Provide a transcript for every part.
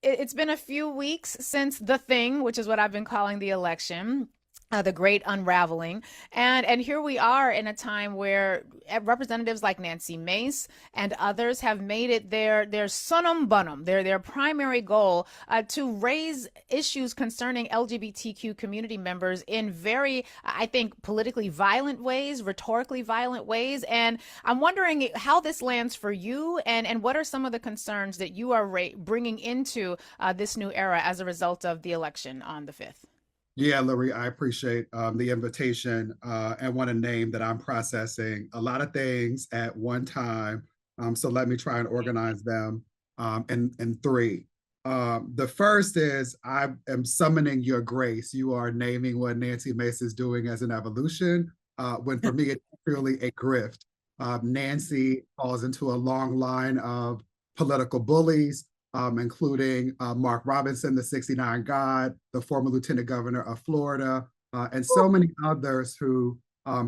it's been a few weeks since the thing, which is what I've been calling the election. The great unraveling, and here we are in a time where representatives like Nancy Mace and others have made it their sunum bunum, their primary goal, to raise issues concerning LGBTQ community members in very, I think, politically violent ways, rhetorically violent ways. And I'm wondering how this lands for you, and what are some of the concerns that you are bringing into this new era as a result of the election on the 5th. Yeah, Lurie, I appreciate the invitation and want to name that I'm processing a lot of things at one time. So let me try and organize them in three. The first is I am summoning your grace. You are naming what Nancy Mace is doing as an evolution, when for me it's purely a grift. Nancy falls into a long line of political bullies, including Mark Robinson, the 69 God, the former Lieutenant Governor of Florida, and so many others who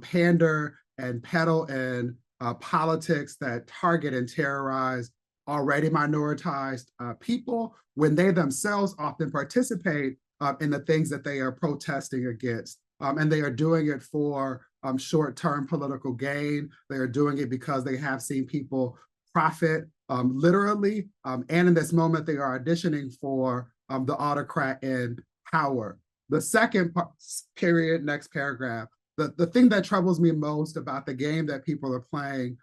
pander and peddle in politics that target and terrorize already minoritized people when they themselves often participate in the things that they are protesting against. And they are doing it for short-term political gain. They are doing it because they have seen people profit literally, and in this moment, they are auditioning for the autocrat in power. The second period, next paragraph, the thing that troubles me most about the game that people are playing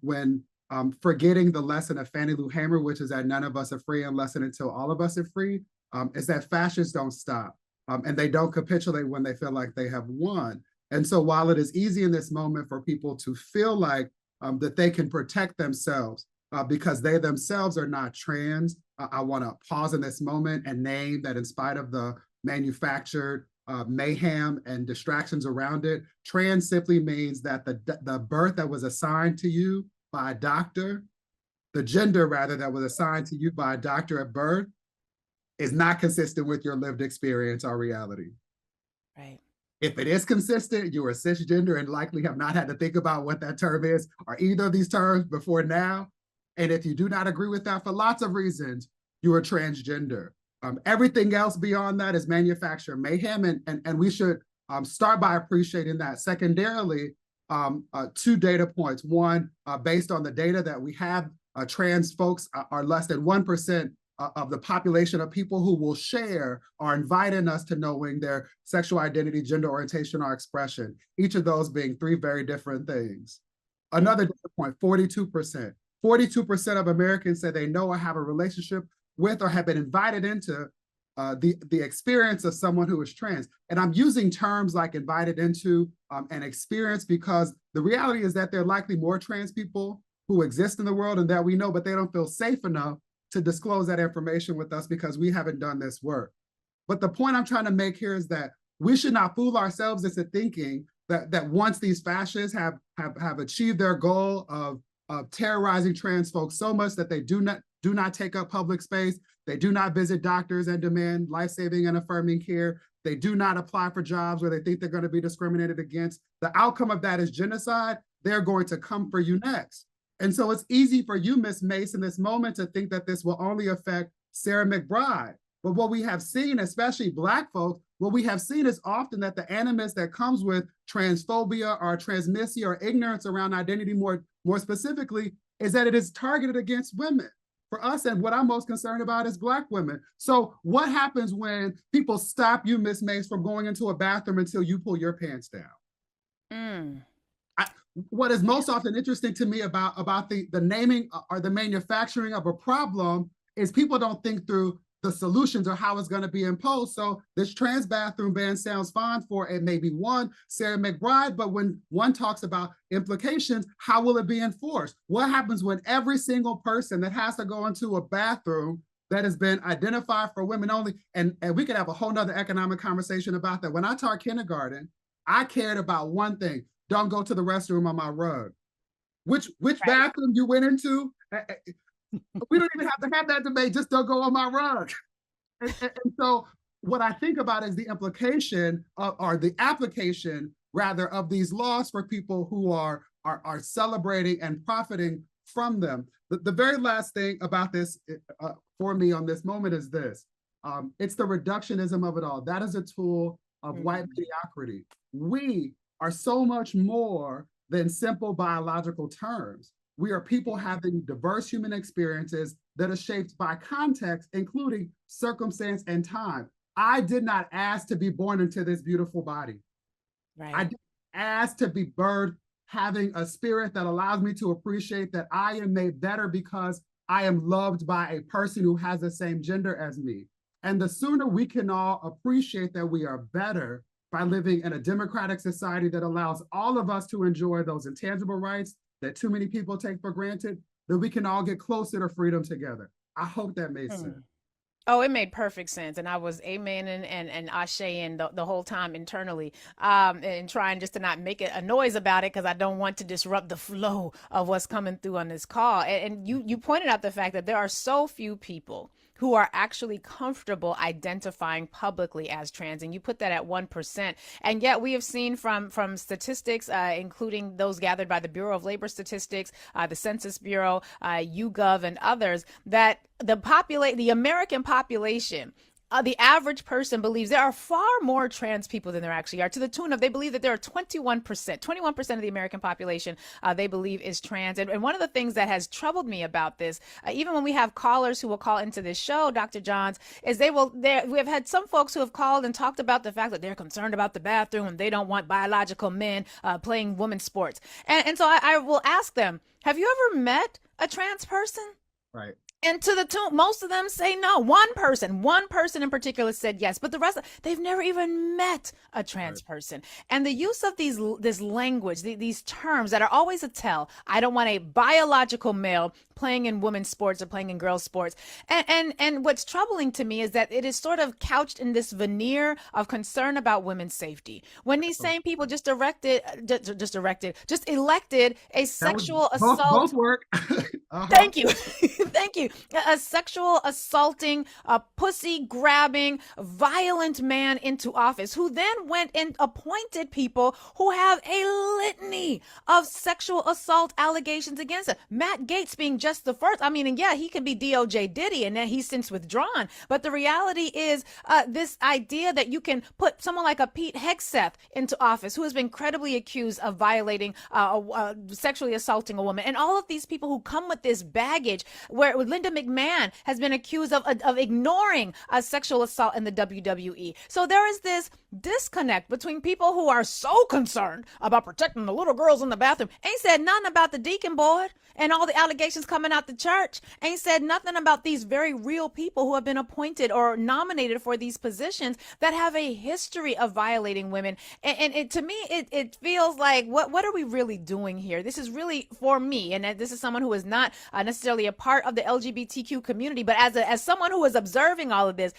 when forgetting the lesson of Fannie Lou Hamer, which is that none of us are free unless and until all of us are free, is that fascists don't stop, and they don't capitulate when they feel like they have won. And so while it is easy in this moment for people to feel like that they can protect themselves because they themselves are not trans, I want to pause in this moment and name that in spite of the manufactured mayhem and distractions around it, trans simply means that the birth that was assigned to you by a doctor, the gender rather that was assigned to you by a doctor at birth, is not consistent with your lived experience or reality. Right. If it is consistent, you are cisgender and likely have not had to think about what that term is or either of these terms before now. And if you do not agree with that for lots of reasons, you are transgender. Everything else beyond that is manufactured mayhem, and we should start by appreciating that. Secondarily, two data points. One, based on the data that we have, trans folks are less than 1% of the population of people who will share or invite in us to knowing their sexual identity, gender orientation, or expression, each of those being three very different things. Another data point, 42%. 42% of Americans say they know or have a relationship with or have been invited into the experience of someone who is trans. And I'm using terms like invited into and experience because the reality is that there are likely more trans people who exist in the world and that we know, but they don't feel safe enough to disclose that information with us because we haven't done this work. But the point I'm trying to make here is that we should not fool ourselves into thinking that once these fascists have achieved their goal of terrorizing trans folks so much that they do not take up public space, they do not visit doctors and demand life-saving and affirming care, they do not apply for jobs where they think they're going to be discriminated against, the outcome of that is genocide, they're going to come for you next. And so it's easy for you, Ms. Mace, in this moment to think that this will only affect Sarah McBride. But what we have seen, especially Black folks, what we have seen is often that the animus that comes with transphobia or transmisia or ignorance around identity more specifically is that it is targeted against women. For us, and what I'm most concerned about is Black women. So what happens when people stop you, Ms. Mace, from going into a bathroom until you pull your pants down? What is most often interesting to me about the naming or the manufacturing of a problem is people don't think through the solutions or how it's going to be imposed. So this trans bathroom ban sounds fine for it maybe one, Sarah McBride, but when one talks about implications, how will it be enforced? What happens when every single person that has to go into a bathroom that has been identified for women only, and we could have a whole nother economic conversation about that. When I taught kindergarten, I cared about one thing: don't go to the restroom on my rug. Which bathroom you went into? We don't even have to have that debate. Just don't go on my rug. And so what I think about is the implication or the application rather of these laws for people who are celebrating and profiting from them. The very last thing about this for me on this moment is this. It's the reductionism of it all. That is a tool of white mediocrity. We are so much more than simple biological terms. We are people having diverse human experiences that are shaped by context, including circumstance and time. I did not ask to be born into this beautiful body. Right. I didn't ask to be birthed having a spirit that allows me to appreciate that I am made better because I am loved by a person who has the same gender as me. And the sooner we can all appreciate that we are better by living in a democratic society that allows all of us to enjoy those intangible rights that too many people take for granted, then we can all get closer to freedom together. I hope that made sense. Oh, it made perfect sense. And I was amen and ashe the whole time internally, and trying just to not make a noise about it because I don't want to disrupt the flow of what's coming through on this call. And you pointed out the fact that there are so few people who are actually comfortable identifying publicly as trans, and you put that at 1%. And yet we have seen from statistics, including those gathered by the Bureau of Labor Statistics, the Census Bureau, YouGov, and others, that the American population, the average person believes there are far more trans people than there actually are, to the tune of they believe that there are 21% of the American population they believe is trans. And one of the things that has troubled me about this, even when we have callers who will call into this show, Dr. Johns, is we have had some folks who have called and talked about the fact that they're concerned about the bathroom and they don't want biological men playing women's sports. And so I will ask them, have you ever met a trans person? Right. And to the tune, most of them say no. One person in particular said yes, but the rest, they've never even met a trans person. And the use of this language, these terms that are always a tell. I don't want a biological male playing in women's sports or playing in girls' sports. And what's troubling to me is that it is sort of couched in this veneer of concern about women's safety. When these same people just elected a sexual assault. Both work. Thank you. Thank you. A sexual assaulting, pussy grabbing, violent man into office who then went and appointed people who have a litany of sexual assault allegations against him. Matt Gaetz being just the first. I mean, and yeah, he can be DOJ Diddy and then he's since withdrawn. But the reality is this idea that you can put someone like a Pete Hegseth into office who has been credibly accused of violating, sexually assaulting a woman. And all of these people who come with this baggage where Linda McMahon has been accused of ignoring a sexual assault in the WWE. So there is this disconnect between people who are so concerned about protecting the little girls in the bathroom, ain't said nothing about the deacon board and all the allegations coming out the church, ain't said nothing about these very real people who have been appointed or nominated for these positions that have a history of violating women. And to me, it feels like, what are we really doing here? This is really, for me, and this is someone who is not necessarily a part of the LGBTQ community, but as someone who is observing all of this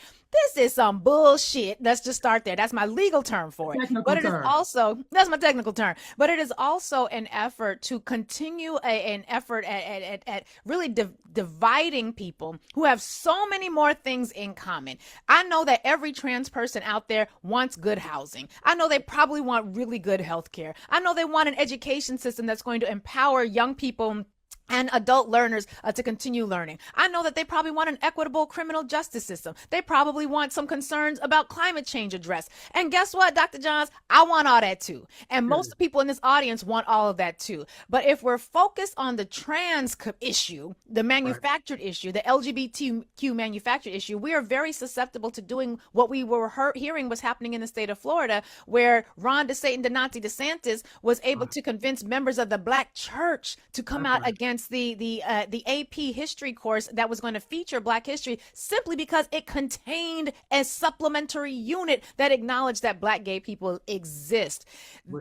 is some bullshit. Let's just start there. That's my legal term for it. But it is also, that's my technical term, but it is also an effort to continue an effort at really dividing people who have so many more things in common. I know that every trans person out there wants good housing. I know they probably want really good health care. I know they want an education system that's going to empower young people and adult learners to continue learning. I know that they probably want an equitable criminal justice system. They probably want some concerns about climate change addressed. And guess what, Dr. Johns? I want all that too. And most people in this audience want all of that too. But if we're focused on the trans issue, the manufactured issue, the LGBTQ manufactured issue, we are very susceptible to doing what we were hearing was happening in the state of Florida, where Ron DeSantis was able to convince members of the Black church to come out against the AP history course that was going to feature Black history simply because it contained a supplementary unit that acknowledged that Black gay people exist.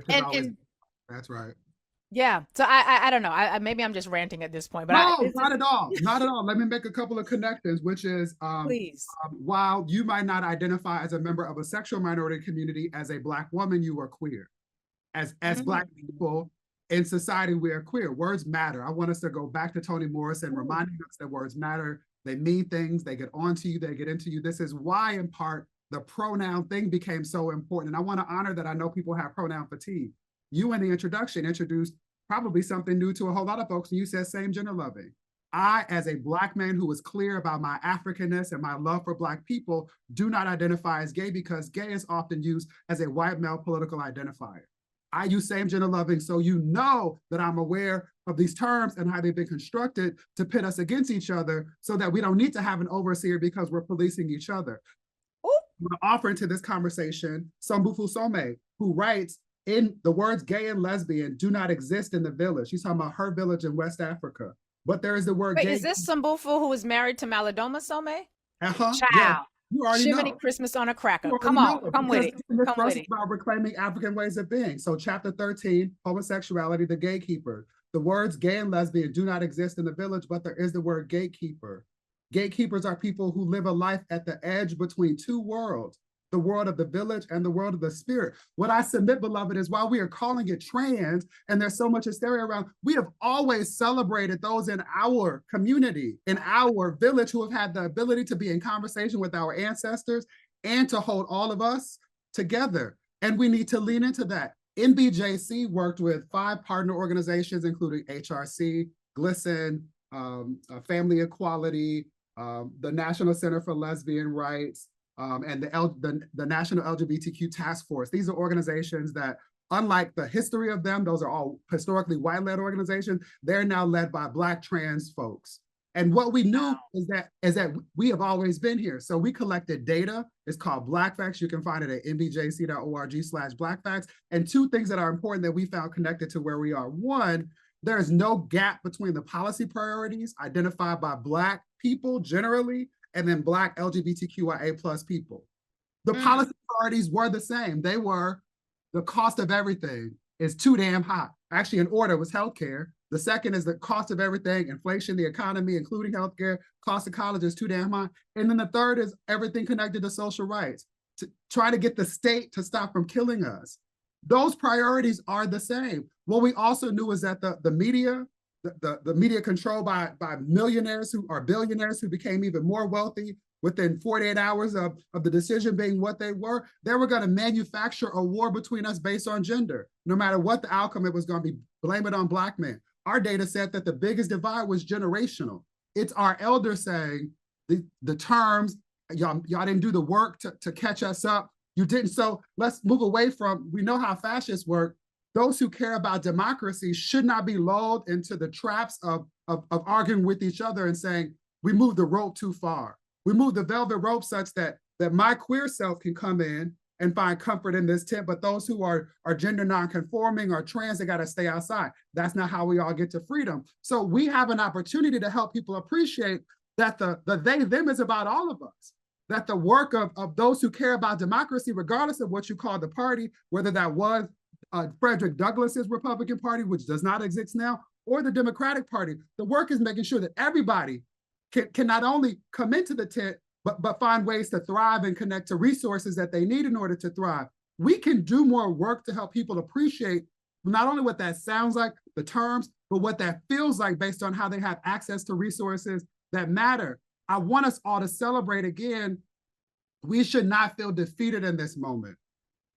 That's right. Yeah. So I don't know. Maybe I'm just ranting at this point, but not at all. Not at all. Let me make a couple of connections, which is, please. While you might not identify as a member of a sexual minority community, as a Black woman, you are queer. As Black people in society, we are queer. Words matter. I want us to go back to Toni Morrison, reminding us that words matter. They mean things. They get onto you. They get into you. This is why, in part, the pronoun thing became so important. And I want to honor that. I know people have pronoun fatigue. You, in the introduction, introduced probably something new to a whole lot of folks. And you said same gender loving. I, as a Black man who was clear about my Africanness and my love for Black people, do not identify as gay because gay is often used as a white male political identifier. I use same gender loving so you know that I'm aware of these terms and how they've been constructed to pit us against each other so that we don't need to have an overseer because we're policing each other. I'm going to offer into this conversation Sambufu Some, who writes, in the words gay and lesbian do not exist in the village. She's talking about her village in West Africa. But there is the word Wait, gay. is this Sambufu who is married to Malidoma Some? Uh-huh. Child. Yeah. You already Shiminy know. Christmas on a cracker. You Come already on, come with it. This Come verse with is it. about reclaiming African ways of being. So chapter 13, homosexuality, the gatekeeper. The words gay and lesbian do not exist in the village, but there is the word gatekeeper. Gatekeepers are people who live a life at the edge between two worlds, the world of the village and the world of the spirit. What I submit, beloved, is while we are calling it trans and there's so much hysteria around, we have always celebrated those in our community, in our village, who have had the ability to be in conversation with our ancestors and to hold all of us together. And we need to lean into that. NBJC worked with 5 partner organizations, including HRC, GLSEN, Family Equality, the National Center for Lesbian Rights, and the National LGBTQ Task Force. These are organizations that, unlike the history of them, those are all historically white-led organizations, they're now led by Black trans folks. And what we knew is that we have always been here. So we collected data. It's called Black Facts. You can find it at nbjc.org/Black And 2 things that are important that we found connected to where we are. 1, there is no gap between the policy priorities identified by Black people generally and then Black LGBTQIA+ people. The policy priorities were the same. They were the cost of everything is too damn high. Actually, in order was healthcare. The second is the cost of everything, inflation, the economy, including healthcare, cost of college is too damn high. And then the third is everything connected to social rights, to try to get the state to stop from killing us. Those priorities are the same. What we also knew is that the media, the media controlled by millionaires who are billionaires who became even more wealthy within 48 hours of the decision being what they were going to manufacture a war between us based on gender. No matter what the outcome, it was going to be blame it on Black men. Our data said that the biggest divide was generational. It's our elders saying the terms, y'all didn't do the work to catch us up. You didn't. So let's move away from, we know how fascists work. Those who care about democracy should not be lulled into the traps of arguing with each other and saying, we moved the rope too far. We moved the velvet rope such that my queer self can come in and find comfort in this tent, but those who are gender nonconforming or trans, they gotta stay outside. That's not how we all get to freedom. So we have an opportunity to help people appreciate that the they, them is about all of us. That the work of those who care about democracy, regardless of what you call the party, whether that was Frederick Douglass's Republican Party, which does not exist now, or the Democratic Party, the work is making sure that everybody can not only come into the tent, but find ways to thrive and connect to resources that they need in order to thrive. We can do more work to help people appreciate not only what that sounds like, the terms, but what that feels like based on how they have access to resources that matter. I want us all to celebrate again. We should not feel defeated in this moment.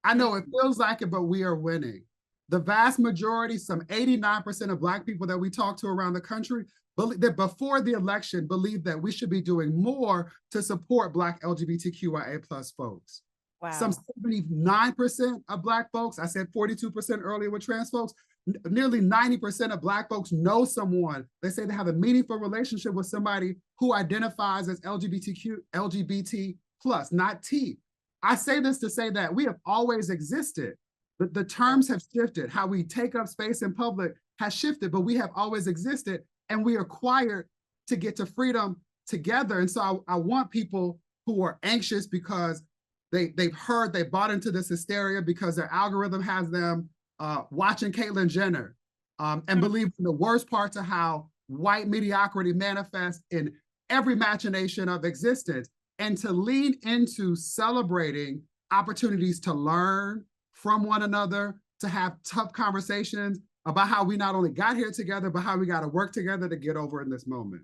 I know it feels like it, but we are winning. The vast majority, some 89% of Black people that we talk to around the country, that before the election believed that we should be doing more to support Black LGBTQIA+ folks. Wow. Some 79% of Black folks, I said 42% earlier with trans folks, nearly 90% of Black folks know someone. They say they have a meaningful relationship with somebody who identifies as LGBT+, not T. I say this to say that we have always existed. The terms have shifted. How we take up space in public has shifted, but we have always existed. And we are required to get to freedom together. And so I want people who are anxious because they bought into this hysteria because their algorithm has them watching Caitlyn Jenner and believe in the worst parts of how white mediocrity manifests in every machination of existence, and to lean into celebrating opportunities to learn from one another, to have tough conversations about how we not only got here together, but how we got to work together to get over in this moment.